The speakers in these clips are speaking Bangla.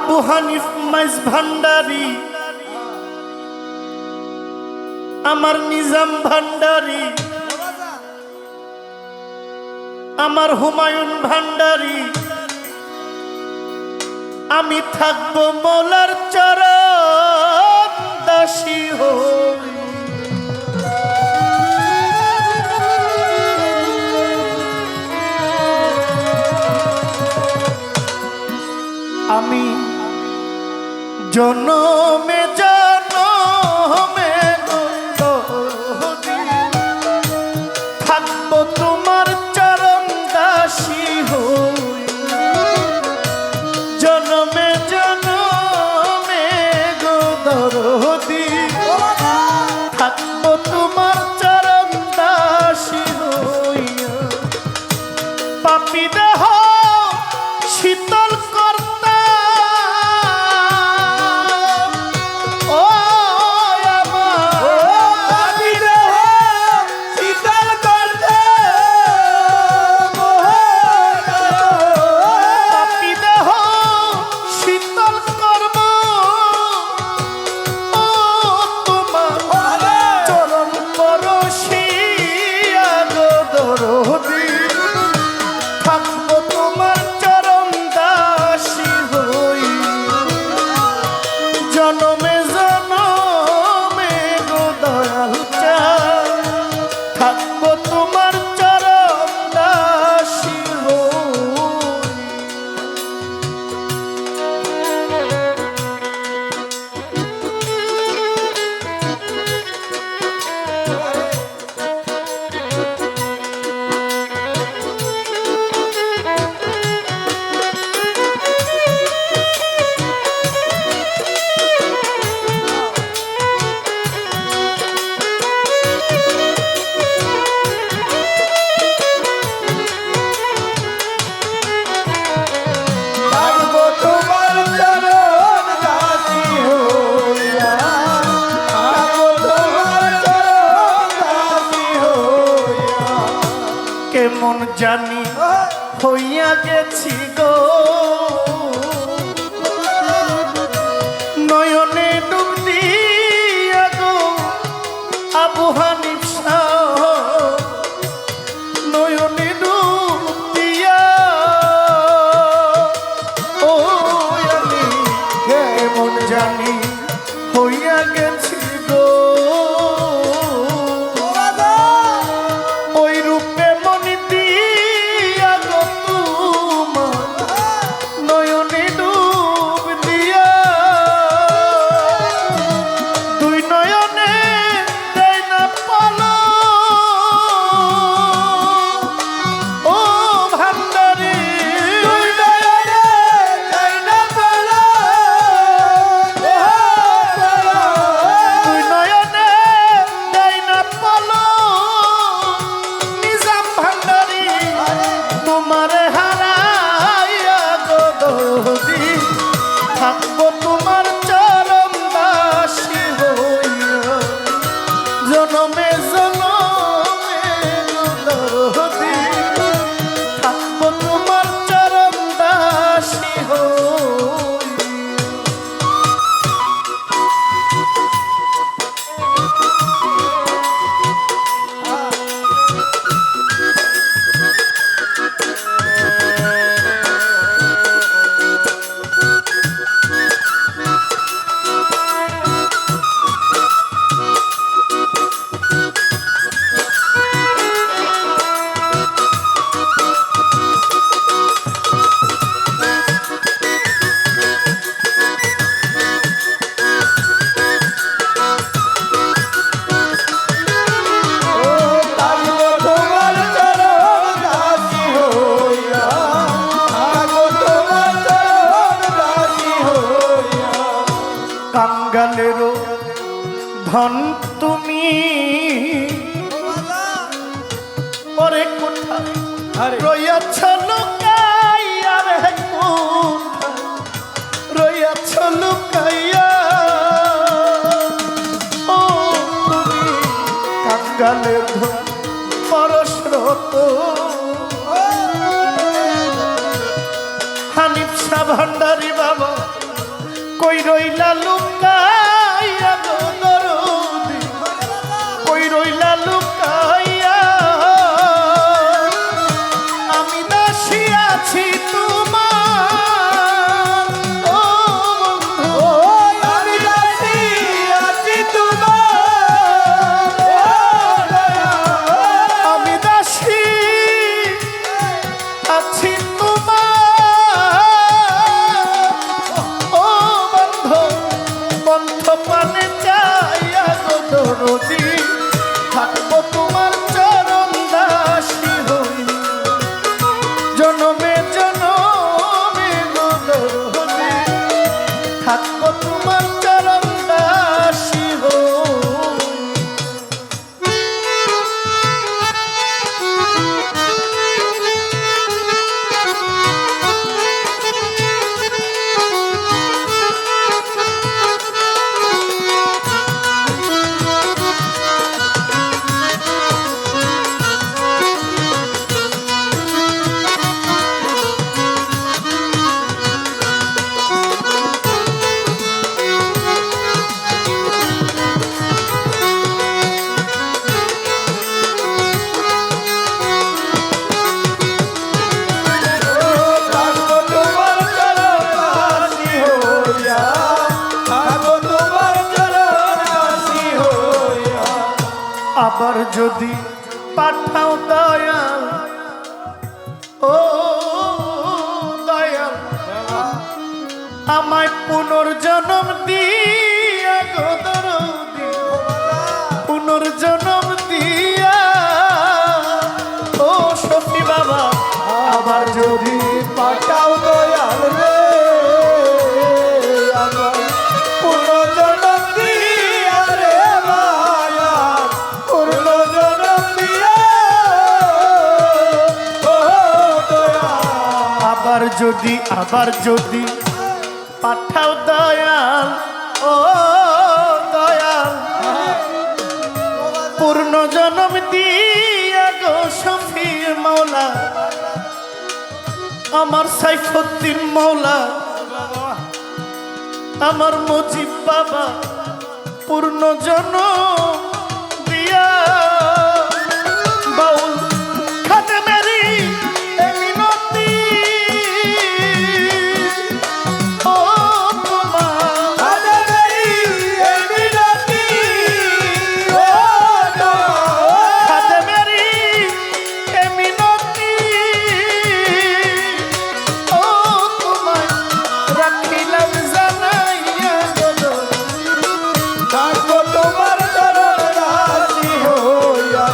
আবু হানিফ মাইজ ভান্ডারি, আমার নিজাম ভান্ডারি, আমার হুমায়ুন ভান্ডারি, আমি থাকবো মৌলার চরণ দাসী হই। আমি জনমে জনমে থাকবো তোমার চরণ দাসী হই। জনমে জনমে গো দরদি থাকবো তোমার চরণ দাসী হইয়া। পাপী দেহ শীতল কর্তা ও কেমন জানি হইয়া গেছি গো নয়নে ডুব দিয়া গো আবু হানিফ শাহ নয়নে ডুব দিয়া ও আমি কেমন জানি হইয়া গেছি গো থাকবো তোমার চরণ দাসী হইয়া। জনমে জনমে দরদি থাকবো তোমার চরণ দাসী হইয়া। কাঙ্গালেরও ধন তুমি ওরে কোথায় রইয়াছ লুকাইয়া রে কোথায় রইয়াছ লুকাইয়া ও তুমি কাঙ্গালের ধন পরশরত হানিফ শাহ ভান্ডারি বাবা কই রইলা লুকাইয়া গো দরদি কই রইলা লুকাইয়া আমি দাসী আছি তোমার ও বন্ধু আমি দাসী আছি তোমার আমি দাসী আছি তোমার ও বন্ধু বন্ধ পানে চাইয়া গো দরদি থাকবো তোমার চরণ দাসী হই জনমে জনমে গো দরদি থাকবো তোমার চরণ দাসী হই থাকবো তোমার চরণাসি হইয়া থাকবো তোমার চরণাসি হইয়া আবার যদি পাঠাও দয়াল ও দয়াল আমায় পুনর্জন্ম দিয়া গো দরদি পুনর্জন্ম দিয়া ও সফি বাবা আবার যদি পাঠাও দয়াল রে আমার পুনর্জন্ম দিয়া রে মায়া পুনর্জন্ম দিয়া ও দয়াল আবার যদি পাঠাও দয়াল ও দয়াল পূর্ণ জন্ম দিয়া গো শফির মৌলা আমার সাইফুদ্দিন মৌলা আমার মুজিব বাবা পূর্ণ জন্ম দিয়া বাউল খাদেমেরি মিনতি ও তোমার আদরেই এই মিনতি ও দয়াল খাদেমেরি মিনতি ও তোমায় রাখিলাম জানাইয়া গো থাকবো তোমার চরণাসি হইয়া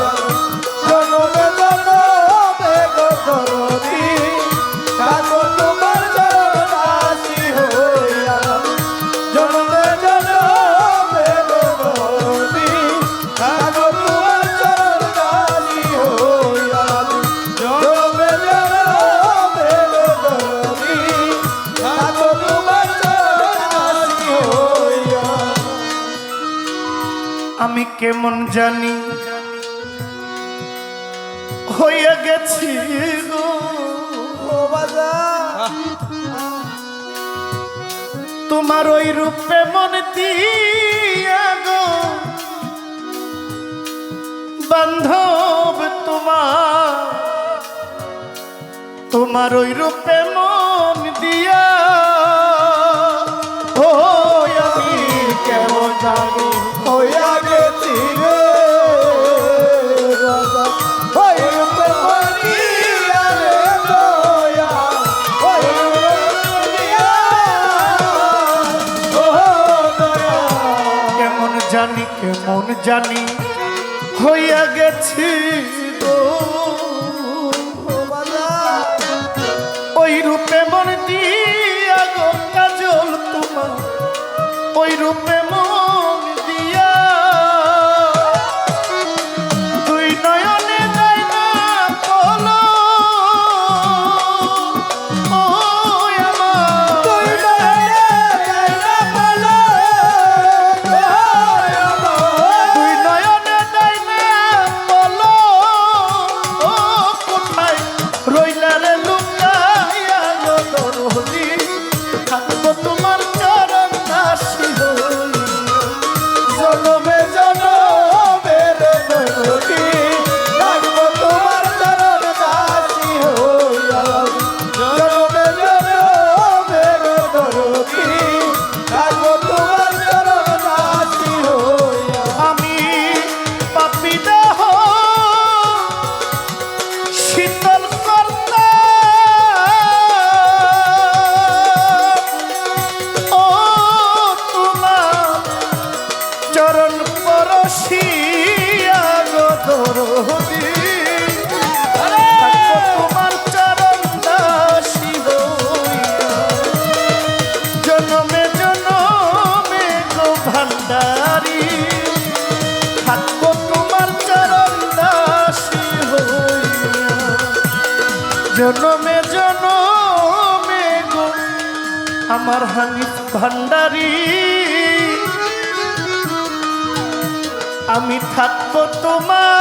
জনমে জনমে গো দরদি থাকবো তোমার চরণাসি হইয়া জনমে জনমে গো দরদি থাকবো তোমার চরণাসি হইয়া জনমে জনমে গো দরদি থাকবো তোমার চরণাসি হইয়া আমি কেমন জানি হইয়া গেছি গো তোমার ওই রূপে মন দিয়া গো বান্ধব তোমার ওই রূপে মন দিয়া ও আমি কেমন জানি হইয়া গেছি রে রাজা ওই রূপে মরিয়া রে দয়া ওই রূপে মরিয়া ও দয়া কেমন জানি হইয়া গেছি গো ওই রূপে মন দিয়া গো কাজল তোমার ওই রূপে মন দিয়া দুই নয়নে যায় না বলো ও আমার তুই নয়নে যাই না বলো দুই নয়নে যায় না বলো ও কোথায় রইলা রে লুকাইয়া গো দরদি থাকবো তোমার চরণ জনমে জনমে গো আমার হানিফ ভান্ডারী, আমি থাকবো তোমার